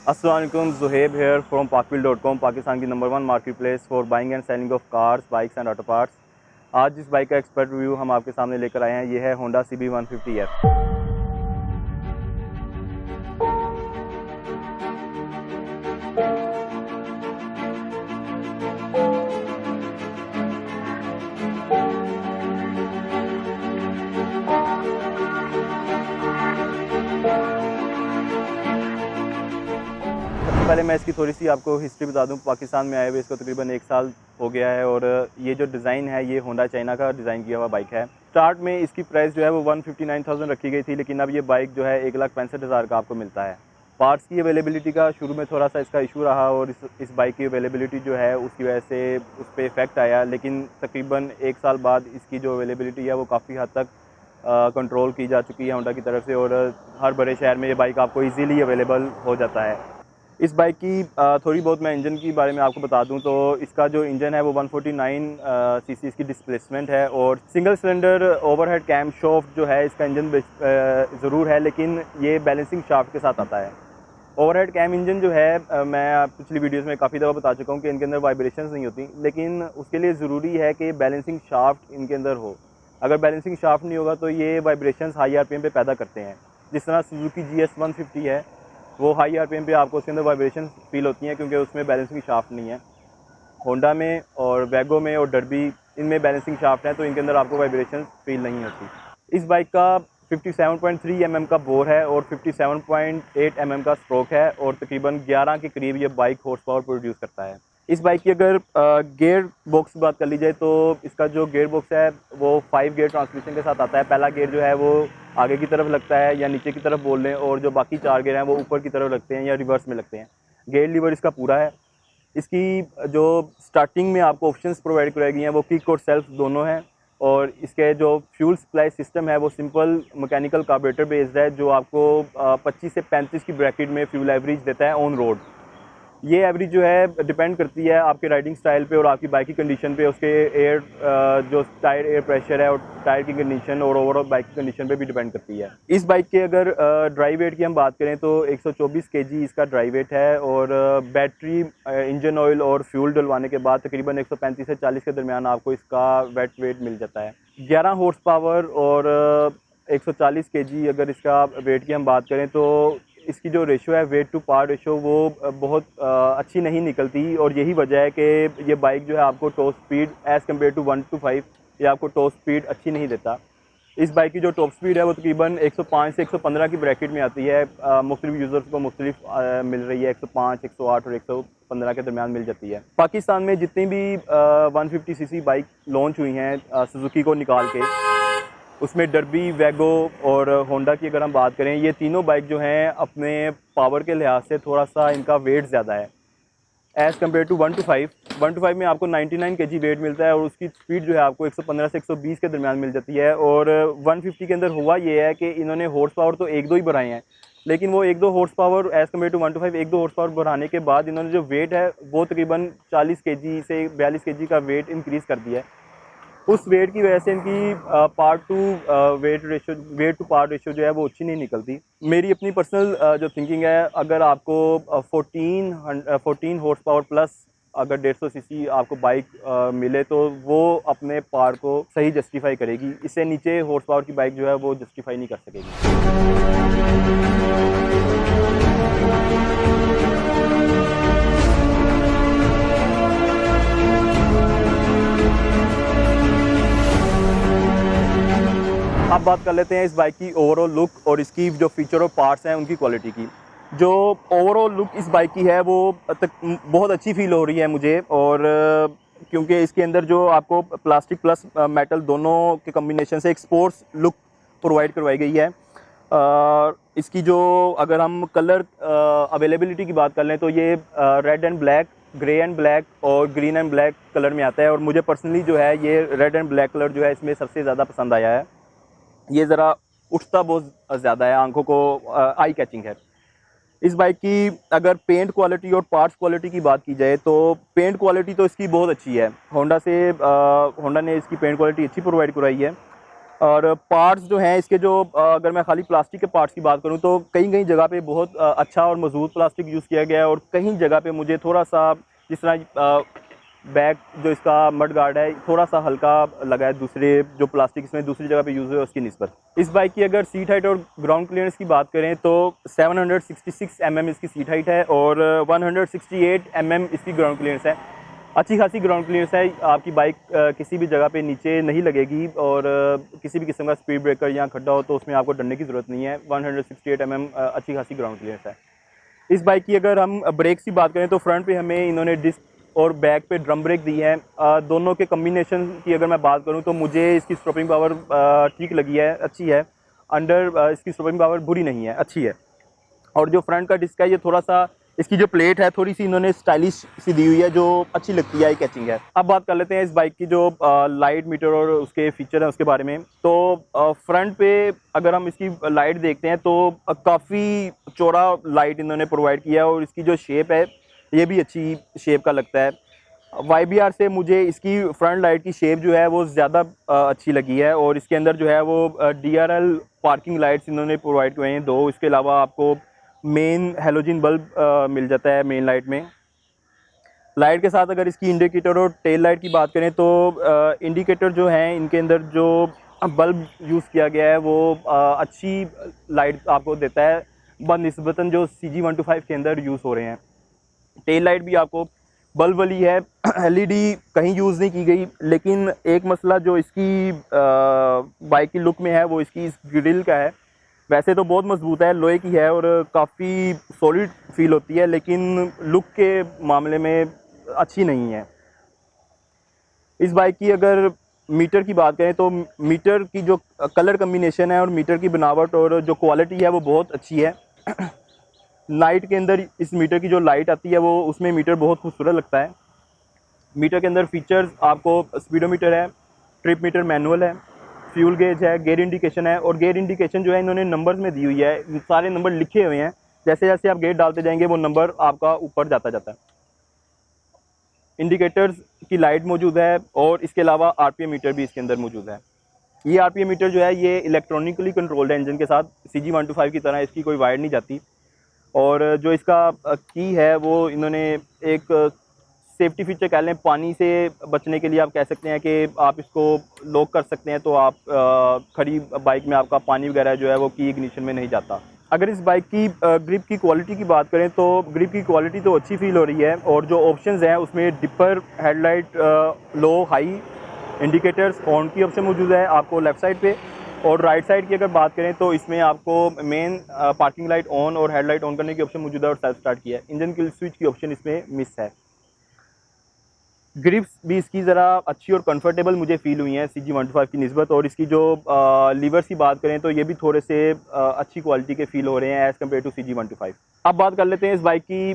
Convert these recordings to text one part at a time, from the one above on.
अस्सलाम वालेकुम, Zuhaib hair from parkwheel.com, Pakistan की number 1 market place for buying and selling of cars, bikes and auto parts. आज जिस bike का एक्सपर्ट रिव्यू हम आपके सामने लेकर आए हैं, ये है होंडा CB150F। सबसे पहले मैं इसकी थोड़ी सी आपको हिस्ट्री बता दूं। पाकिस्तान में आए हुए इसको तकरीबन 1 साल हो गया है और ये जो डिज़ाइन है ये होंडा चाइना का डिज़ाइन किया हुआ बाइक है। स्टार्ट में इसकी प्राइस जो है वो 159,000 रखी गई थी, लेकिन अब ये बाइक जो है 1,65,000 का आपको मिलता है। पार्ट्स की अवेलेबिलिटी का शुरू में थोड़ा सा इसका इशू रहा और इस बाइक की अवेलेबिलिटी जो है उसकी वजह से उस पर इफ़ेक्ट आया, लेकिन तकरीबन 1 साल बाद इसकी जो अवेलेबिलिटी है वो काफ़ी हद तक कंट्रोल की जा चुकी है होंडा की तरफ से, और हर बड़े शहर में ये बाइक आपको ईज़िली अवेलेबल हो जाता है। इस बाइक की थोड़ी बहुत मैं इंजन के बारे में आपको बता दूं तो इसका जो इंजन है वो 149 सीसी इसकी डिस्प्लेसमेंट है, और single cylinder overhead camshaft जो है इसका इंजन ज़रूर है, लेकिन ये बैलेंसिंग शाफ्ट के साथ आता है। ओवरहेड कैम इंजन जो है मैं पिछली वीडियोस में काफ़ी दफ़ा बता चुका हूँ कि इनके अंदर वाइब्रेशंस नहीं होती, लेकिन उसके लिए ज़रूरी है कि बैलेंसिंग शाफ्ट इनके अंदर हो। अगर बैलेंसिंग शाफ्ट नहीं होगा तो ये वाइब्रेशंस हाई आरपीएम पे पैदा करते हैं। जिस तरह सुजुकी GS150 है, वो हाई आरपीएम पे आपको उसके अंदर वाइब्रेशन फील होती हैं क्योंकि उसमें बैलेंसिंग शाफ्ट नहीं है। होंडा में और वैगो में और डर्बी इनमें बैलेंसिंग शाफ्ट है, तो इनके अंदर आपको वाइब्रेशन फील नहीं होती। इस बाइक का 57.3 mm का बोर है और 57.8 mm का स्ट्रोक है, और तकरीबन 11 के करीब ये बाइक हॉर्स पावर प्रोड्यूस करता है। इस बाइक की अगर गेयर बॉक्स की बात कर ली जाए तो इसका जो गेयर बॉक्स है वो 5 गेयर ट्रांसमिशन के साथ आता है। पहला गेयर जो है वो आगे की तरफ लगता है या नीचे की तरफ बोल लें, और जो बाकी 4 गेयर हैं वो ऊपर की तरफ लगते हैं या रिवर्स में लगते हैं। गेयर लीवर इसका पूरा है। इसकी जो स्टार्टिंग में आपको ऑप्शंस प्रोवाइड कराई गई हैं वो किक और सेल्फ दोनों हैं, और इसके जो फ्यूल सप्लाई सिस्टम है वो सिंपल मैकेनिकल कार्बोरेटर बेस्ड है, जो आपको 25 से 35 की ब्रैकेट में फ्यूल एवरेज देता है ऑन रोड। ये एवरेज जो है डिपेंड करती है आपके राइडिंग स्टाइल पे और आपकी बाइक की कंडीशन पे, उसके एयर जो टायर एयर प्रेशर है और टायर की कंडीशन और ओवरऑल बाइक की कंडीशन पे भी डिपेंड करती है। इस बाइक के अगर ड्राइव वेट की हम बात करें तो 124 kg इसका ड्राइव वेट है, और बैटरी, इंजन ऑयल और फ्यूल डलवाने के बाद तकरीबन 135 से 40 के दरमियान आपको इसका वेट वेट मिल जाता है। 11 हॉर्स पावर और 140 kg अगर इसका वेट की हम बात करें तो इसकी जो रेशो है वेट टू पावर रेशो वो बहुत अच्छी नहीं निकलती, और यही वजह है कि ये बाइक जो है आपको top speed as compared to 1 to 5 ये आपको टॉप स्पीड अच्छी नहीं देता। इस बाइक की जो टॉप स्पीड है वो तकरीबन 105 से 115 की ब्रैकेट में आती है। मुख्तलिफ यूज़र्स को मुख्तलिफ मिल रही है, 105, 108 और 115 के दरमियान मिल जाती है। पाकिस्तान में जितनी भी 150cc बाइक लॉन्च हुई हैं सुजुकी को निकाल के, उसमें डर्बी, वैगो और होंडा की अगर हम बात करें, ये तीनों बाइक जो हैं अपने पावर के लिहाज से थोड़ा सा इनका वेट ज़्यादा है as compared to 1 to 5। 1 to 5 में आपको 99 kg वेट मिलता है और उसकी स्पीड जो है आपको 115 से 120 के दरमियान मिल जाती है। और 150 के अंदर हुआ ये है कि इन्होंने हॉर्स पावर तो 1-2 ही बढ़ाए हैं, लेकिन वो 1-2 horsepower as compared to 1 to 5 1-2 horsepower बढ़ाने के बाद इन्होंने जो वेट है वो तकरीबन 40 kg से 42 kg का वेट इंक्रीज़ कर दिया है। उस वेट की वजह से इनकी वेट टू पार्ट रेशो जो है वो अच्छी नहीं निकलती। मेरी अपनी पर्सनल जो थिंकिंग है, अगर आपको 14 हॉर्स पावर प्लस अगर 150 cc आपको बाइक मिले तो वो अपने पार को सही जस्टिफाई करेगी। इससे नीचे हॉर्स पावर की बाइक जो है वो जस्टिफाई नहीं कर सकेगी। अब बात कर लेते हैं इस बाइक की ओवरऑल लुक और इसकी जो फीचर और पार्ट्स हैं उनकी क्वालिटी की। जो ओवरऑल लुक इस बाइक की है वो बहुत अच्छी फील हो रही है मुझे, और क्योंकि इसके अंदर जो आपको प्लास्टिक प्लस मेटल दोनों के कम्बिनेशन से एक स्पोर्ट्स लुक प्रोवाइड करवाई गई है। इसकी जो अगर हम कलर अवेलेबिलिटी की बात कर लें तो ये red and black, grey and black और ग्रीन एंड ब्लैक कलर में आता है, और मुझे पर्सनली जो है ये रेड एंड ब्लैक कलर जो है इसमें सबसे ज़्यादा पसंद आया है। ये ज़रा उठता बहुत ज़्यादा है, आंखों को आई कैचिंग है। इस बाइक की अगर पेंट क्वालिटी और पार्ट्स क्वालिटी की बात की जाए तो पेंट क्वालिटी तो इसकी बहुत अच्छी है। होंडा ने इसकी पेंट क्वालिटी अच्छी प्रोवाइड कराई है। और पार्ट्स जो हैं इसके जो अगर मैं खाली प्लास्टिक के पार्ट्स की बात करूं तो कई कई जगह पे बहुत अच्छा और मजबूत प्लास्टिक यूज़ किया गया है, और कहीं जगह पे मुझे थोड़ा सा जिस तरह बैक जो इसका मड गार्ड है थोड़ा सा हल्का लगा है दूसरे जो प्लास्टिक इसमें दूसरी जगह पे यूज़ हुए उसकी निस्बत। इस बाइक की अगर सीट हाइट और ग्राउंड क्लियरेंस की बात करें तो 766 mm इसकी सीट हाइट है और 168 mm इसकी ग्राउंड क्लियरेंस है। अच्छी खासी ग्राउंड क्लियरेंस है, आपकी बाइक किसी भी जगह पे नीचे नहीं लगेगी, और किसी भी किस्म का स्पीड ब्रेकर या खड्डा हो तो उसमें आपको डरने की ज़रूरत नहीं है। 168 mm अच्छी खासी ग्राउंड क्लियरेंस है। इस बाइक की अगर हम ब्रेक्स की बात करें तो फ्रंट पे हमें इन्होंने डिस्क और बैक पे ड्रम ब्रेक दी है। दोनों के कम्बिनेशन की अगर मैं बात करूं तो मुझे इसकी स्टॉपिंग पावर ठीक लगी है, अच्छी है। इसकी स्टॉपिंग पावर बुरी नहीं है, अच्छी है। और जो फ्रंट का डिस्क है ये थोड़ा सा इसकी जो प्लेट है थोड़ी सी इन्होंने स्टाइलिश सी दी हुई है जो अच्छी लगती है, आई कैचिंग है। अब बात कर लेते हैं इस बाइक की जो लाइट मीटर और उसके फीचर हैं उसके बारे में। तो फ्रंट पे अगर हम इसकी लाइट देखते हैं तो काफ़ी चौड़ा लाइट इन्होंने प्रोवाइड किया है, और इसकी जो शेप है ये भी अच्छी शेप का लगता है। YBR से मुझे इसकी फ्रंट लाइट की शेप जो है वो ज़्यादा अच्छी लगी है, और इसके अंदर जो है वो DRL पार्किंग लाइट्स इन्होंने प्रोवाइड किए हैं 2। इसके अलावा आपको मेन हेलोजन बल्ब मिल जाता है मेन लाइट में। लाइट के साथ अगर इसकी इंडिकेटर और टेल लाइट की बात करें तो इंडिकेटर जो हैं इनके अंदर जो बल्ब यूज़ किया गया है वो अच्छी लाइट आपको देता है बनिस्बतन जो CG125 के अंदर यूज़ हो रहे हैं। टेल लाइट भी आपको बल्ब वाली है, LED कहीं यूज़ नहीं की गई। लेकिन एक मसला जो इसकी बाइक की लुक में है वो इसकी इस ग्रिल का है। वैसे तो बहुत मजबूत है, लोहे की है और काफ़ी सॉलिड फील होती है, लेकिन लुक के मामले में अच्छी नहीं है। इस बाइक की अगर मीटर की बात करें तो मीटर की जो कलर कम्बिनेशन है और मीटर की बनावट और जो क्वालिटी है वो बहुत अच्छी है। लाइट के अंदर इस मीटर की जो लाइट आती है वो उसमें मीटर बहुत खूबसूरत लगता है। मीटर के अंदर फीचर्स आपको स्पीडोमीटर है, ट्रिप मीटर मैनुअल है, फ्यूल गेज है, गेयर इंडिकेशन है। और गेयर इंडिकेशन जो है इन्होंने नंबर्स में दी हुई है, सारे नंबर लिखे हुए हैं। जैसे जैसे आप गेयर डालते जाएंगे वो नंबर आपका ऊपर जाता जाता है। इंडिकेटर्स की लाइट मौजूद है, और इसके अलावा RPM मीटर भी इसके अंदर मौजूद है। ये RPM मीटर जो है ये इलेक्ट्रॉनिकली कंट्रोल्ड है इंजन के साथ, CG125 की तरह इसकी कोई वायर नहीं जाती। और जो इसका की है वो इन्होंने एक सेफ्टी फीचर कह लें, पानी से बचने के लिए आप कह सकते हैं कि आप इसको लॉक कर सकते हैं, तो आप खड़ी बाइक में आपका पानी वगैरह जो है वो की इग्निशन में नहीं जाता। अगर इस बाइक की ग्रिप की क्वालिटी की बात करें तो ग्रिप की क्वालिटी तो अच्छी फील हो रही है, और जो ऑप्शंस हैं उसमें डिपर, हेडलाइट, लो, हाई, इंडिकेटर्स, हॉर्न की ऑप्शन मौजूद है आपको लेफ़्ट साइड पे। और राइट साइड की अगर बात करें तो इसमें आपको मेन पार्किंग लाइट ऑन और हेडलाइट ऑन करने की ऑप्शन मौजूद है, और सेल्फ स्टार्ट की है। इंजन किल स्विच की ऑप्शन इसमें मिस है। ग्रिप्स भी इसकी ज़रा अच्छी और कंफर्टेबल मुझे फील हुई हैं CG125 की निस्बत। और इसकी जो लीवर्स की बात करें तो ये भी थोड़े से अच्छी क्वालिटी के फील हो रहे हैं एज़ कम्पेयर टू CG125। अब बात कर लेते हैं इस बाइक की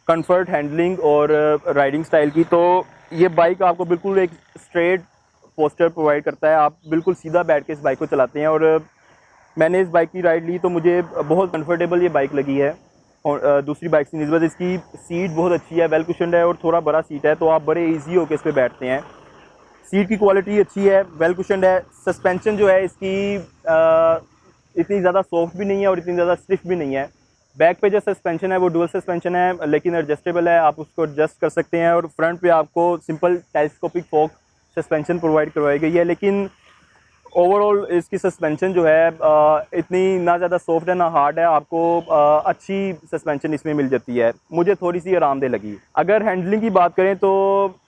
कंफर्ट, हैंडलिंग और राइडिंग स्टाइल की। तो ये बाइक आपको बिल्कुल एक स्ट्रेट पोस्टर प्रोवाइड करता है, आप बिल्कुल सीधा बैठ के इस बाइक को चलाते हैं। और मैंने इस बाइक की राइड ली तो मुझे बहुत कंफर्टेबल ये बाइक लगी है, और दूसरी बाइक से निस्बत इसकी सीट बहुत अच्छी है, वेल कुशन्ड है और थोड़ा बड़ा सीट है, तो आप बड़े इजी होकर इस पर बैठते हैं। सीट की क्वालिटी अच्छी है, वेल कुशन्ड है। सस्पेंशन जो है इसकी इतनी ज़्यादा सॉफ्ट भी नहीं है और इतनी ज़्यादा स्टिफ भी नहीं है। बैक पे जो सस्पेंशन है वो डुअल सस्पेंशन है, लेकिन एडजस्टेबल है, आप उसको एडजस्ट कर सकते हैं। और फ्रंट पे आपको सिंपल टेलीस्कोपिक फोक सस्पेंशन प्रोवाइड करवाई गई है, लेकिन ओवरऑल इसकी सस्पेंशन जो है इतनी ना ज़्यादा सॉफ्ट है ना हार्ड है, आपको अच्छी सस्पेंशन इसमें मिल जाती है, मुझे थोड़ी सी आरामदेह लगी। अगर हैंडलिंग की बात करें तो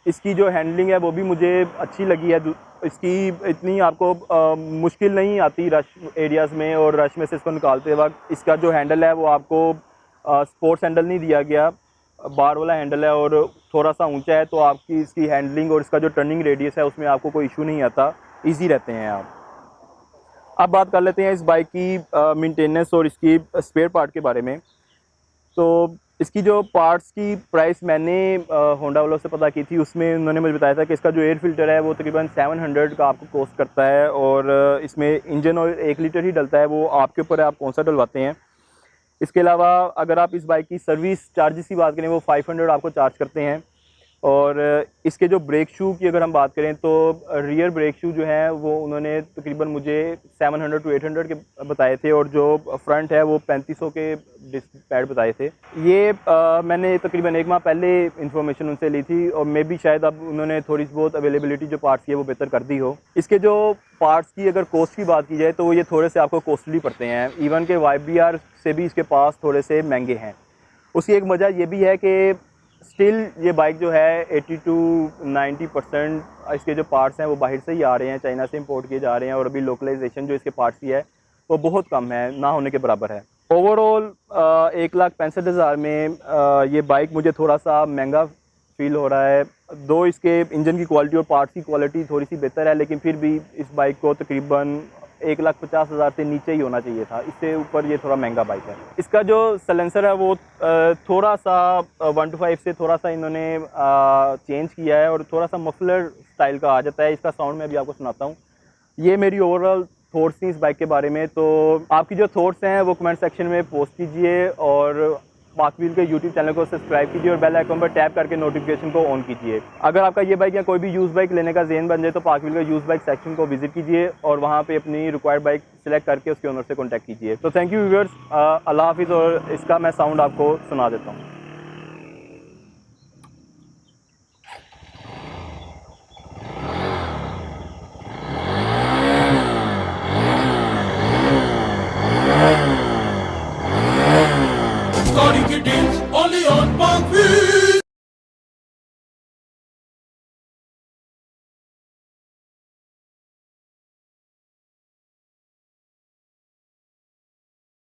इसकी जो हैंडलिंग है वो भी मुझे अच्छी लगी है। इसकी इतनी आपको मुश्किल नहीं आती रश एरियाज़ में, और रश में से इसको निकालते वक्त इसका जो हैंडल है वो आपको स्पोर्ट्स हैंडल नहीं दिया गया, बार वाला हैंडल है और थोड़ा सा ऊंचा है, तो आपकी इसकी हैंडलिंग और इसका जो टर्निंग रेडियस है उसमें आपको कोई इशू नहीं आता, ईजी रहते हैं आप। अब बात कर लेते हैं इस बाइक की मेंटेनेंस और इसकी स्पेयर पार्ट के बारे में। तो इसकी जो पार्ट्स की प्राइस मैंने होंडा वालों से पता की थी, उसमें उन्होंने मुझे बताया था कि इसका जो एयर फिल्टर है वो तकरीबन 700 का आपको कॉस्ट करता है, और इसमें इंजन ऑयल 1 लीटर ही डलता है, वो आपके ऊपर है आप कौन सा डलवाते हैं। इसके अलावा अगर आप इस बाइक की सर्विस चार्जेस की बात करें वो 500 आपको चार्ज करते हैं। और इसके जो ब्रेक शू की अगर हम बात करें तो रियर ब्रेक शू जो है वो उन्होंने तकरीबन मुझे 700 to 800 के बताए थे, और जो फ्रंट है वो 3500 के डिस्क पैड बताए थे। ये मैंने तकरीबन एक माह पहले इंफॉर्मेशन उनसे ली थी, और मे भी शायद अब उन्होंने थोड़ी बहुत अवेलेबिलिटी जो पार्ट्स की है वो बेहतर कर दी हो। इसके जो पार्ट्स की अगर कॉस्ट की बात की जाए तो ये थोड़े से आपको कॉस्टली पड़ते हैं, इवन के YBR से भी इसके पास थोड़े से महंगे हैं। उसकी एक वजह ये भी है कि स्टिल ये बाइक जो है 80 to 90% इसके जो पार्ट्स हैं वो बाहर से ही आ रहे हैं, चाइना से इंपोर्ट किए जा रहे हैं, और अभी लोकलाइजेशन जो इसके पार्ट्स की है वो बहुत कम है, ना होने के बराबर है। ओवरऑल 1,65,000 में ये बाइक मुझे थोड़ा सा महंगा फील हो रहा है। दो इसके इंजन की क्वालिटी और पार्ट्स की क्वालिटी थोड़ी सी बेहतर है, लेकिन फिर भी इस बाइक को तकरीबन 1,50,000 से नीचे ही होना चाहिए था, इससे ऊपर ये थोड़ा महंगा बाइक है। इसका जो सलेंसर है वो थोड़ा सा 1 to 5 से थोड़ा सा इन्होंने चेंज किया है, और थोड़ा सा मफलर स्टाइल का आ जाता है। इसका साउंड मैं भी आपको सुनाता हूँ। ये मेरी ओवरऑल थॉट्स थी इस बाइक के बारे में। तो आपकी जो थॉट्स हैं वो कमेंट सेक्शन में पोस्ट कीजिए, और पाक व्हील के यूट्यूब चैनल को सब्सक्राइब कीजिए, और बेल आइकन पर टैप करके नोटिफिकेशन को ऑन कीजिए। अगर आपका ये बाइक या कोई भी यूज़ बाइक लेने का ज़हन बन जाए तो पाक व्हील का यूज़ बाइक सेक्शन को विजिट कीजिए, और वहाँ पे अपनी रिक्वायर्ड बाइक सिलेक्ट करके उसके ओनर से कॉन्टैक्ट कीजिए। तो थैंक यू व्यूअर्स, अल्लाह हाफिज़। और इसका मैं साउंड आपको सुना देता हूँ।